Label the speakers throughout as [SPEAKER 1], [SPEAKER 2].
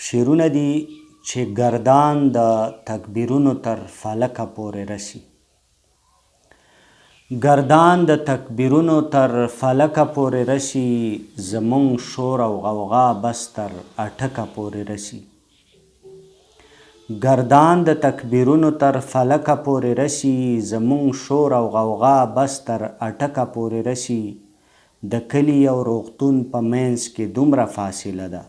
[SPEAKER 1] شعرونه دي چې گردان د تکبیرونو تر فلکه پورې رسي. گردان د تکبیرونو تر فلکه پورې رسي، زمونږ شور او غوغا بس تر اټکه پورې رسي. گردان د تکبیرونو تر فلکه پورې رسي، زمونږ شور او غوغا بس تر اټکه پورې رسي. د کلي او روغتون په منځ کې دومره فاصله ده،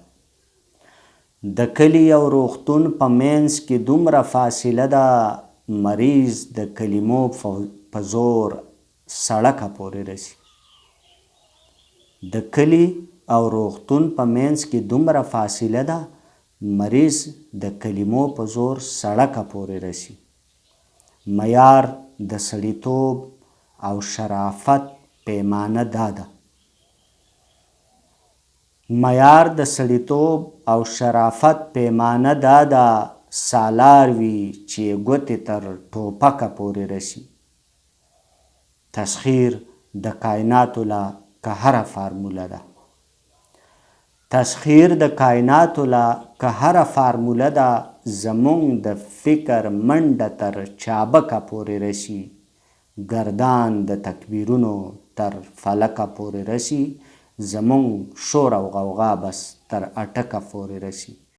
[SPEAKER 1] د کلي او روغتون په منځ کې دومره فاصله ده، مریض د کلمو په زور سړکه پورې رسي. د کلي او روغتون په منځ کې دومره فاصله ده، مریض د کلمو په زور سړکه پورې رسي. معیار د سړیتوب او شرافت پیمانه دا ده. معیار د سړیتوب او شرافت پیمانه دا ده، سالار وي چې ګوتې تر ټوپکه پورې رسي. تسخیر د کائناتو له قهره فارموله ده، تسخیر د کائناتو له قهره فارموله ده. زمونږ د فکر منډه تر چابکه پورې رسي، گردان د تکبیرونو تر فلکه پورې رسي، زمونږ شور او غوغا بس تر اټکه پورې رسي.